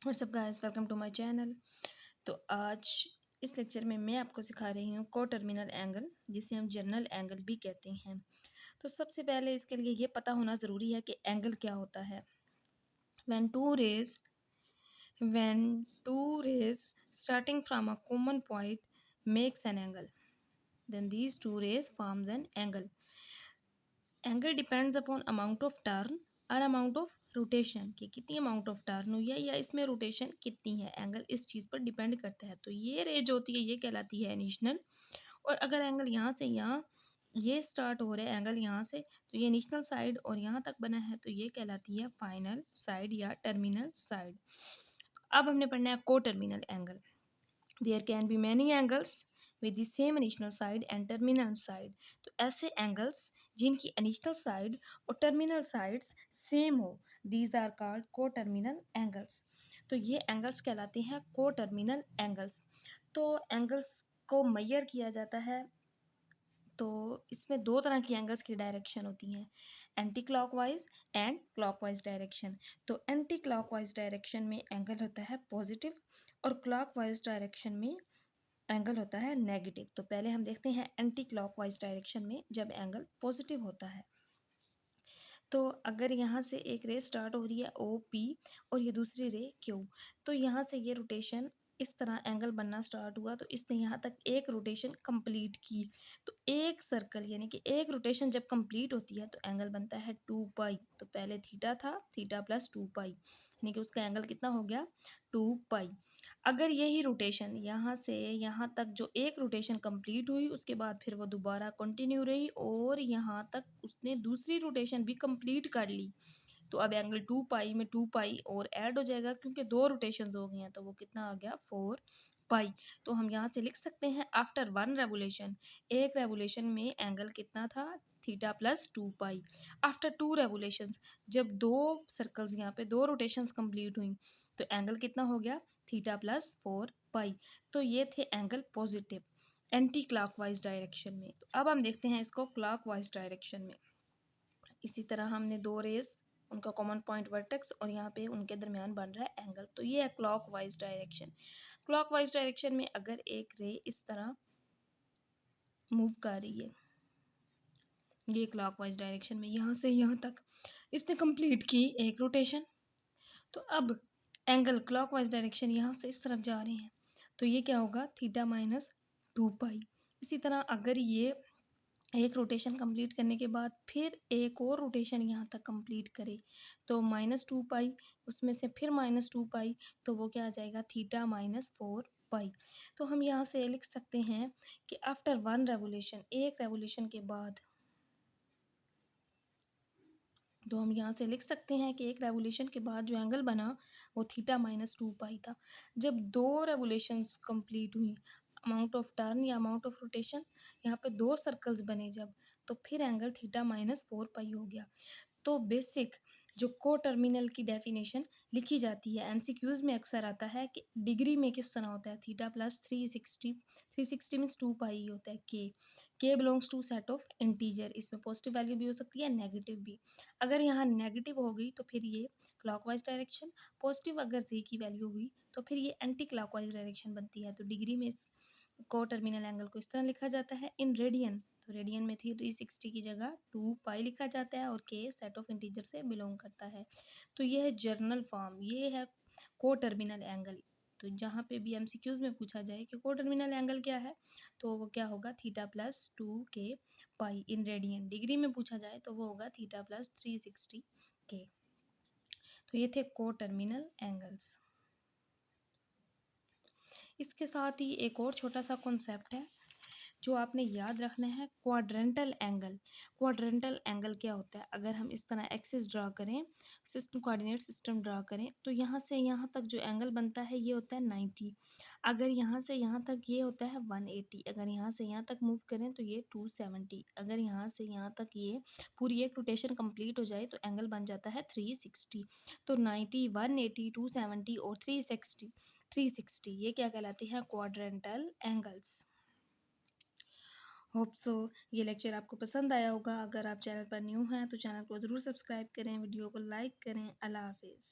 What's up guys, welcome to my channel. तो आज इस लेक्चर में मैं आपको सिखा रही हूँ को टर्मिनल एंगल, जिसे हम जनरल एंगल भी कहते हैं। तो सबसे पहले इसके लिए ये पता होना ज़रूरी है कि एंगल क्या होता है। When two rays when two rays starting from a common point makes an angle, then these two rays forms an angle. Angle depends upon amount of turn और अमाउंट ऑफ रोटेशन, कि कितनी amount of turn हुई है या इसमें rotation कितनी है। Angle इस चीज़ पर डिपेंड करता है। तो ये रेज होती है, ये कहलाती है इनिशियल। और अगर एंगल यहाँ से यहाँ ये स्टार्ट हो रहा है एंगल यहाँ से, तो ये इनिशियल साइड और यहाँ तक बना है, तो ये कहलाती है फाइनल साइड या टर्मिनल साइड। अब हमने पढ़ना है coterminal angle. There can be many angles with the same initial side and terminal side. तो ऐसे एंगल्स जिनकी इनिशियल साइड और टर्मिनल साइड्स सेम हो, these are called coterminal angles. तो ये एंगल्स कहलाते हैं को टर्मिनल एंगल्स। तो एंगल्स को मेजर किया जाता है, तो इसमें दो तरह की एंगल्स की डायरेक्शन होती हैं, anti clockwise and clockwise direction. तो एंटी क्लॉकवाइज डायरेक्शन में एंगल होता है पॉजिटिव और क्लॉकवाइज डायरेक्शन में एंगल होता है नेगेटिव। तो पहले हम देखते हैं एंटी क्लॉकवाइज डायरेक्शन में जब एंगल पॉजिटिव होता है। तो अगर यहाँ से एक रे स्टार्ट हो रही है ओ पी और ये दूसरी रे क्यू, तो यहाँ से ये रोटेशन इस तरह एंगल बनना स्टार्ट हुआ, तो इसने यहाँ तक एक रोटेशन कंप्लीट की। तो एक सर्कल यानी कि एक रोटेशन जब कंप्लीट होती है तो एंगल बनता है 2 पाई। तो पहले थीटा था, थीटा प्लस 2 पाई, यानी कि उसका एंगल कितना हो गया 2 पाई। अगर यही रोटेशन यहाँ से यहाँ तक जो एक रोटेशन कंप्लीट हुई, उसके बाद फिर वो दोबारा कंटिन्यू रही और यहाँ तक उसने दूसरी रोटेशन भी कंप्लीट कर ली, तो अब एंगल 2 पाई में 2 पाई और ऐड हो जाएगा, क्योंकि दो रोटेशन हो गई हैं, तो वो कितना आ गया 4 पाई। तो हम यहाँ से लिख सकते हैं आफ्टर वन रेवोल्यूशन, एक रेवोल्यूशन में एंगल कितना था थीटा प्लस 2 पाई। आफ्टर टू रेवोल्यूशन, जब दो सर्कल्स यहाँ पे दो रोटेशंस कंप्लीट हुई, तो एंगल कितना हो गया थीटा प्लस 4 पाई। तो ये थे angle positive anti clockwise direction में। तो अब हम देखते हैं इसको क्लॉकवाइज डायरेक्शन में। इसी तरह हमने दो रेस, उनका कॉमन पॉइंट वर्टेक्स और यहाँ पे उनके दरमियान बन रहा है एंगल, तो ये है क्लॉकवाइज डायरेक्शन। क्लॉकवाइज डायरेक्शन में अगर एक रे इस तरह मूव कर रही है, ये क्लॉकवाइज डायरेक्शन में यहाँ से यहाँ तक इसने कंप्लीट की एक रोटेशन, तो अब एंगल क्लॉकवाइज डायरेक्शन यहाँ से इस तरफ जा रहे हैं, तो ये क्या होगा थीटा माइनस 2 पाई। इसी तरह अगर ये एक रोटेशन कंप्लीट करने के बाद फिर एक और रोटेशन यहाँ तक कंप्लीट करे, तो -2 पाई, उसमें से फिर -2 पाई, तो वो क्या आ जाएगा थीटा माइनस 4 पाई। तो हम यहाँ से लिख सकते हैं कि आफ्टर वन रेवोल्यूशन, एक रेवोल्यूशन के बाद, तो हम यहाँ से लिख सकते हैं कि एक रेवोल्यूशन के बाद जो एंगल बना वो थीटा माइनस 2 पाई था। जब दो रेवोल्यूशंस कंप्लीट हुई, अमाउंट ऑफ टर्न या अमाउंट ऑफ रोटेशन, यहाँ पे दो सर्कल्स बने जब, तो फिर एंगल थीटा माइनस 4 पाई हो गया। तो बेसिक जो को टर्मिनल की डेफिनेशन लिखी जाती है, एमसीक्यूज में अक्सर आता है कि डिग्री में किस तरह होता है, थीटा प्लस 360, 360 मीन्स 2 पाई होता है। K belongs to set of integer, इसमें पॉजिटिव वैल्यू भी हो सकती है नेगेटिव भी। अगर यहाँ नेगेटिव हो गई तो फिर ये क्लॉकवाइज डायरेक्शन, पॉजिटिव अगर जे की वैल्यू हुई तो फिर ये एंटी क्लॉकवाइज डायरेक्शन बनती है। तो डिग्री में इस को टर्मिनल एंगल को इस तरह लिखा जाता है। इन रेडियन, तो रेडियन में 360 की जगह 2 पाई लिखा जाता है और के सेट ऑफ इंटीजर से बिलोंग करता है। तो ये है जर्नल फॉर्म, ये है को टर्मिनल एंगल। तो जहाँ पे भी एमसीक्यूज में पूछा जाए कि को टर्मिनल एंगल क्या है, तो वो क्या होगा थीटा प्लस 2 के पाई। इन रेडियन डिग्री में पूछा जाए तो वो होगा थीटा प्लस 360 के। तो ये थे को टर्मिनल एंगल्स। इसके साथ ही एक और छोटा सा कॉन्सेप्ट है जो आपने याद रखना है, क्वाड्रेंटल एंगल। क्वाड्रेंटल एंगल क्या होता है, अगर हम इस तरह एक्सिस ड्रा करें, सिस्टम कोऑर्डिनेट सिस्टम ड्रा करें, तो यहाँ से यहाँ तक जो एंगल बनता है ये होता है 90। अगर यहाँ से यहाँ तक ये होता है 180। अगर यहाँ से यहाँ तक मूव करें तो ये 270। अगर यहाँ से यहाँ तक ये पूरी एक रोटेशन कंप्लीट हो जाए तो एंगल बन जाता है 360। तो 90, 180, 270 और 360 ये क्या कहलाते हैं क्वाड्रेंटल एंगल्स। होप सो ये लेक्चर आपको पसंद आया होगा। अगर आप चैनल पर न्यू हैं तो चैनल को ज़रूर सब्सक्राइब करें, वीडियो को लाइक करें। अल्लाह हाफिज़।